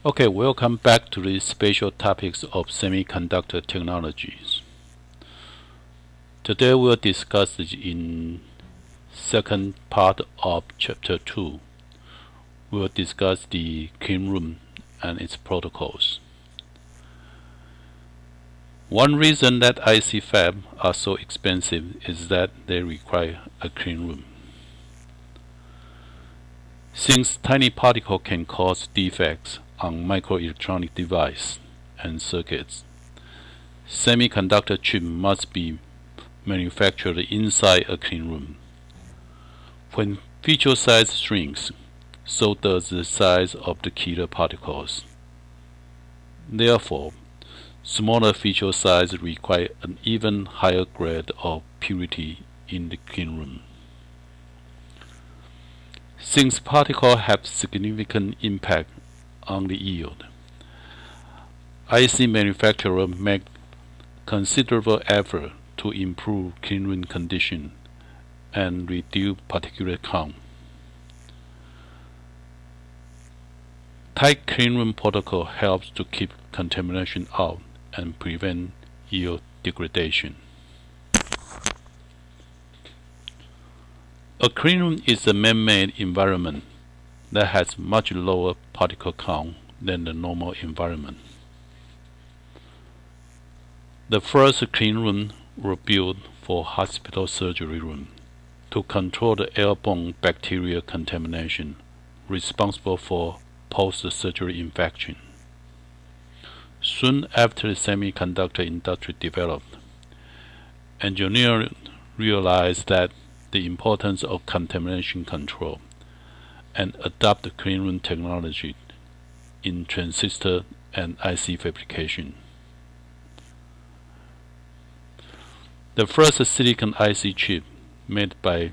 Okay, welcome back to the special topics of semiconductor technologies. Today we'll discuss in second part of chapter 2. We'll discuss the cleanroom and its protocols. One reason that IC fabs are so expensive is that they require a cleanroom. Since tiny particles can cause defects on microelectronic devices and circuits, semiconductor chip must be manufactured inside a cleanroom. When feature size shrinks, so does the size of the killer particles. Therefore, smaller feature size require an even higher grade of purity in the cleanroom. Since particles have significant impact on the yield, IC manufacturers make considerable effort to improve cleanroom condition and reduce particulate count. Tight cleanroom protocol helps to keep contamination out and prevent yield degradation. A cleanroom is a man-made environment that has much lower particle count than the normal environment. The first cleanroom were built for hospital surgery room to control the airborne bacterial contamination responsible for post-surgery infection. Soon after the semiconductor industry developed, engineers realized that the importance of contamination control and adopt the cleanroom technology in transistor and IC fabrication. The first silicon IC chip made by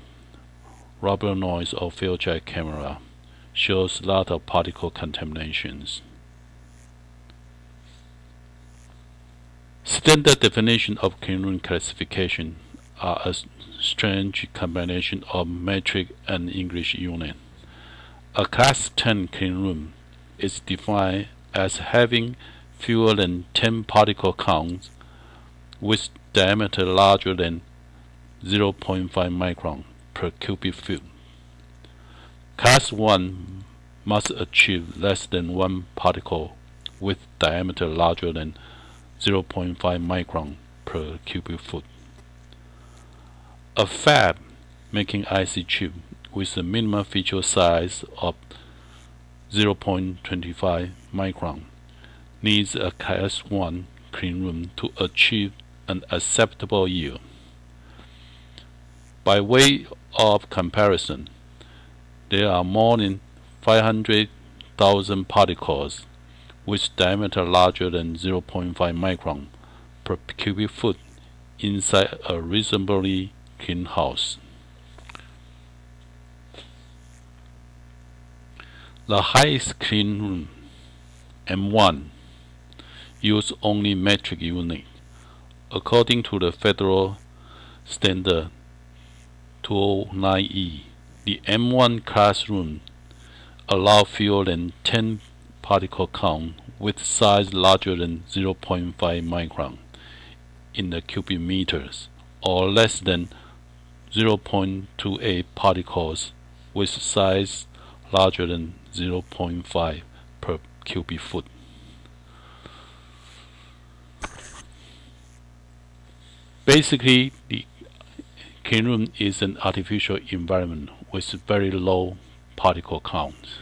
rubber noise or Fairchild camera shows a lot of particle contaminations. Standard definition of cleanroom classification are a strange combination of metric and English unit. A Class 10 cleanroom is defined as having fewer than 10 particle counts with diameter larger than 0.5 micron per cubic foot. Class 1 must achieve less than 1 particle with diameter larger than 0.5 micron per cubic foot. A fab making IC chip with a minimum feature size of 0.25 micron needs a Class 1 cleanroom to achieve an acceptable yield. By way of comparison, there are more than 500,000 particles with diameter larger than 0.5 micron per cubic foot inside a reasonably clean house. The highest cleanroom, M1, use only metric unit. According to the federal standard 209E, the M1 classroom allow fewer than 10 particle count with size larger than 0.5 micron in the cubic meters or less than 0.28 particles with size larger than 0.5 per cubic foot. Basically, the cleanroom is an artificial environment with very low particle counts,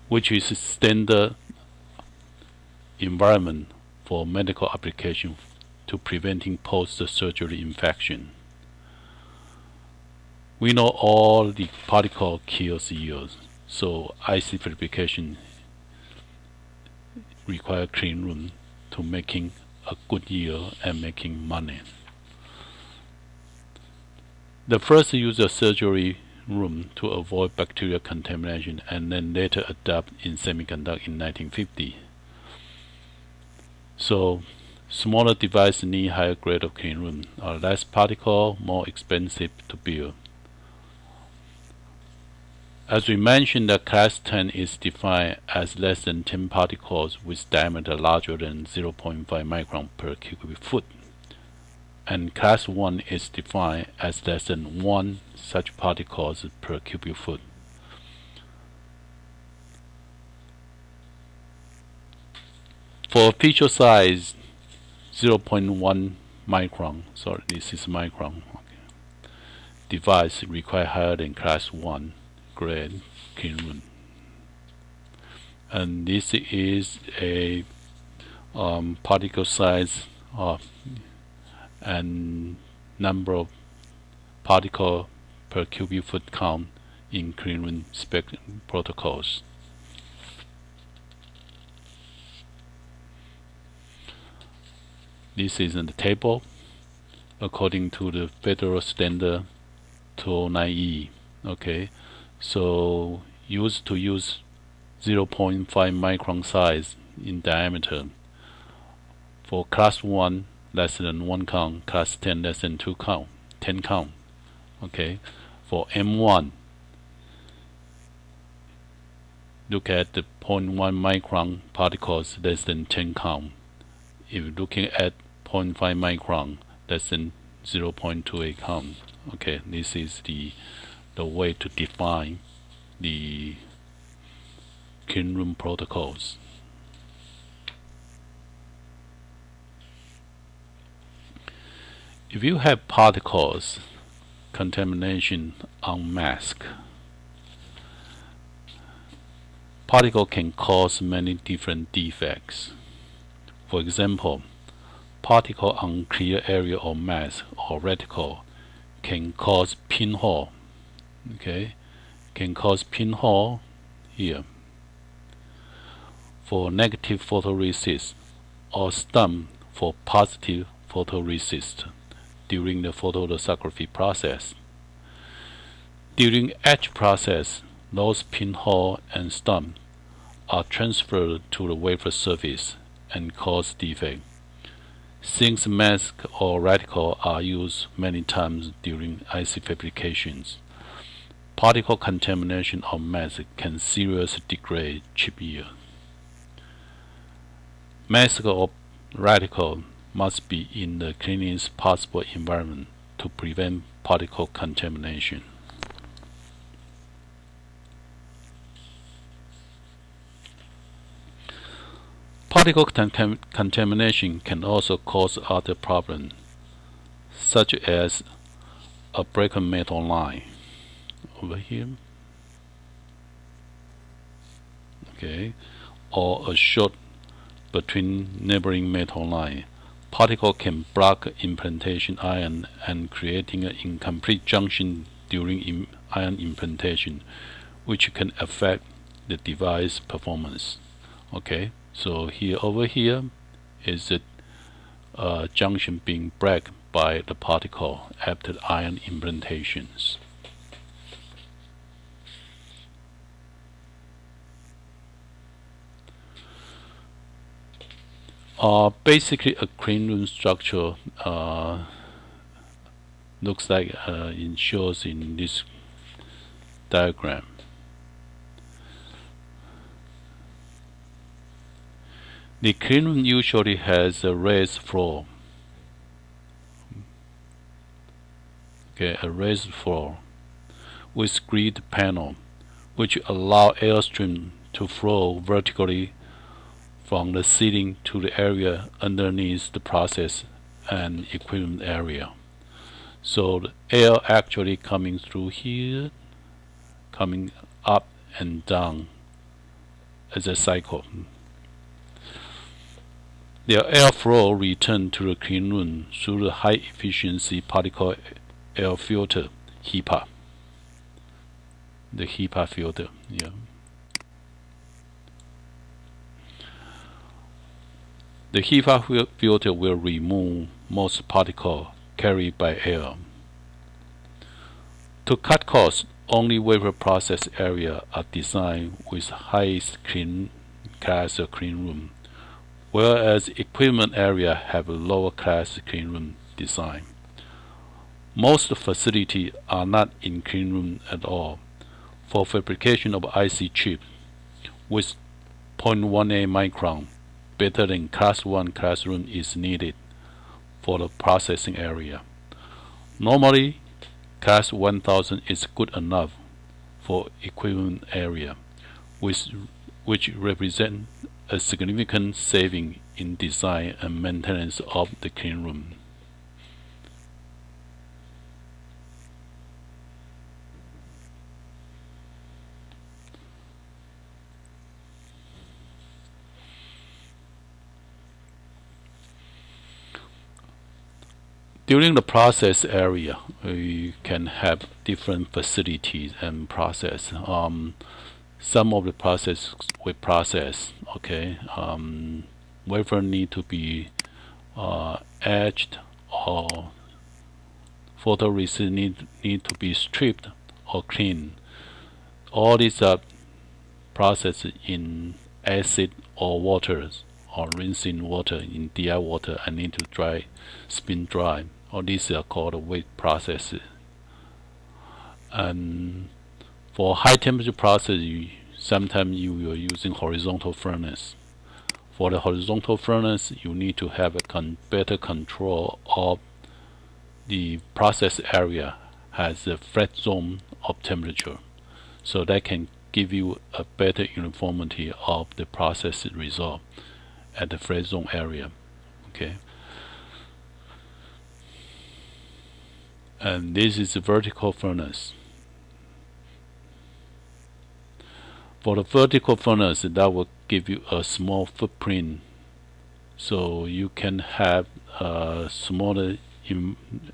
which is a standard environment for medical application to preventing post-surgery infection. We know all the particle kills yield, so IC fabrication require cleanroom to making a good yield and making money. The first use a surgery room to avoid bacterial contamination and then later adopt in semiconductor in 1950. So smaller devices need higher grade of cleanroom, are less particle, more expensive to build. As we mentioned, the class 10 is defined as less than 10 particles with diameter larger than 0.5 micron per cubic foot, and class 1 is defined as less than 1 such particles per cubic foot. For feature size 0.1 micron, sorry, this is micron, okay, device require higher than class 1 grade clean room. And this is a particle size and number of particle per cubic foot count in clean room spec protocols. This is in the table according to the federal standard 209E. Okay, so used to use 0.5 micron size in diameter. For class 1 less than 1 count, class 10 less than 2 count, 10 count. Okay, for M1 look at the 0.1 micron particles less than 10 count. If you're looking at 0.5 micron less than 0.28 count. Okay, this is the way to define the clean room protocols. If you have particles contamination on mask, particle can cause many different defects. For example, particle on clear area or mask or reticle can cause pinhole. Okay, can cause pinhole here. For negative photoresist or stump for positive photoresist during the photolithography process. During etch process, those pinhole and stump are transferred to the wafer surface and cause defect. Since mask or reticle are used many times during IC fabrications, particle contamination of mask can seriously degrade chip yield. Mask or reticle must be in the cleanest possible environment to prevent particle contamination. Particle contamination can also cause other problems, such as a broken metal line over here, okay, or a short between neighboring metal line. Particle can block implantation ion and creating an incomplete junction during ion implantation, which can affect the device performance. Okay, so over here is a junction being blocked by the particle after ion implantations. Basically, a clean room structure looks like it shows in this diagram. The clean room usually has a raised floor. Okay, a raised floor with grid panel, which allow airstream to flow vertically from the ceiling to the area underneath the process and equipment area. So the air actually coming through here, coming up and down as a cycle. The airflow return to the clean room through the high efficiency particle air filter, HEPA. The HEPA filter, yeah. The HEPA filter will remove most particles carried by air. To cut costs, only wafer process area are designed with highest clean class clean room, whereas equipment area have a lower class clean room design. Most facilities are not in clean room at all. for fabrication of IC chip with 0.18 micron, better than Class 1 classroom is needed for the processing area. Normally, Class 1000 is good enough for equivalent area, which represent a significant saving in design and maintenance of the cleanroom. During the process area, you can have different facilities and process. Some of the process we process, okay, wafer need to be etched, or photoresist need to be stripped or cleaned. All these are processed in acid or waters, or rinsing water in DI water, and need to dry, spin dry. All these are called wet processes. And for high temperature process, sometimes you are using horizontal furnace. For the horizontal furnace, you need to have a better control of the process area, has a flat zone of temperature, so that can give you a better uniformity of the process result at the flat zone area. Okay. And this is a vertical furnace. For the vertical furnace, that will give you a small footprint, so you can have a smaller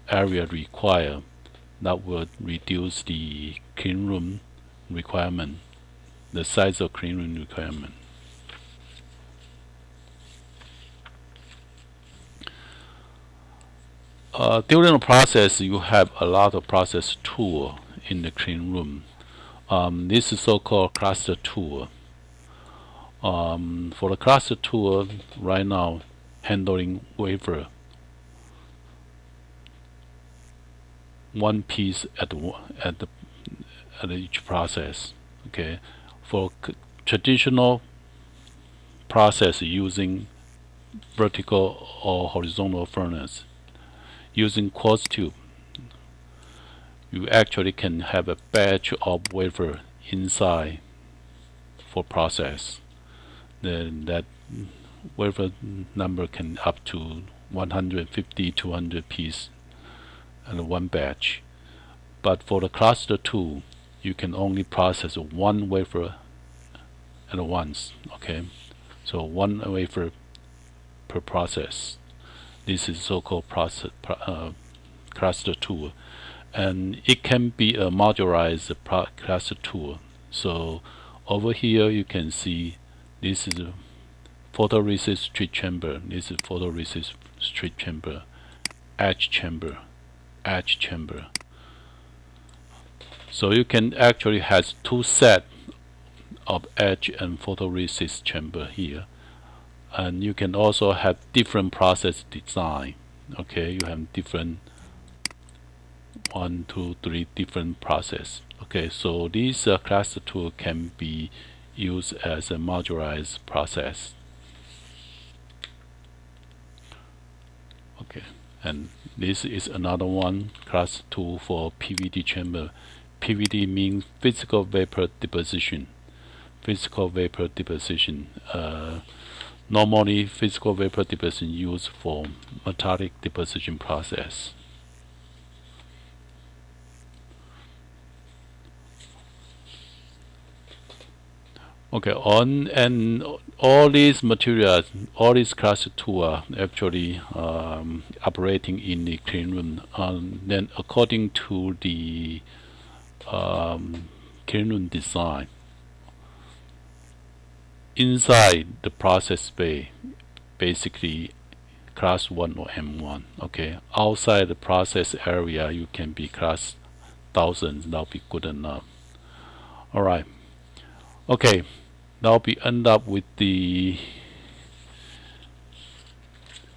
area required. That will reduce the cleanroom requirement, the size of cleanroom requirement. During the process, you have a lot of process tool in the clean room. This is so-called cluster tool. For the cluster tool, right now, handling wafer, one piece at each process. Okay, for traditional process using vertical or horizontal furnace, using quartz tube, you actually can have a batch of wafer inside for process. Then that wafer number can up to 150, 200 pieces in one batch. But for the cluster tool, you can only process one wafer at once. Okay, so one wafer per process. This is so-called cluster tool, and it can be a modularized cluster tool. So over here you can see this is a photoresist strip chamber. This is photoresist strip chamber, etch chamber, etch chamber. So you can actually have two sets of etch and photoresist chamber here. And you can also have different process design. Okay, you have different 1, 2, 3 different process. Okay, so this cluster tool can be used as a modularized process. Okay, and this is another one cluster tool for PVD chamber. PVD means physical vapor deposition. Physical vapor deposition. Normally, physical vapor deposition used for metallic deposition process. Okay, and all these materials, all these cluster tools are actually operating in the clean room. Then, according to the clean room design, inside the process bay, basically class 1 or M1. Okay, outside the process area, you can be class 1000. That'll be good enough. All right. Okay, now we end up with the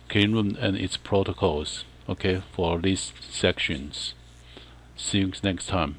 clean room and its protocols. Okay, for these sections. See you next time.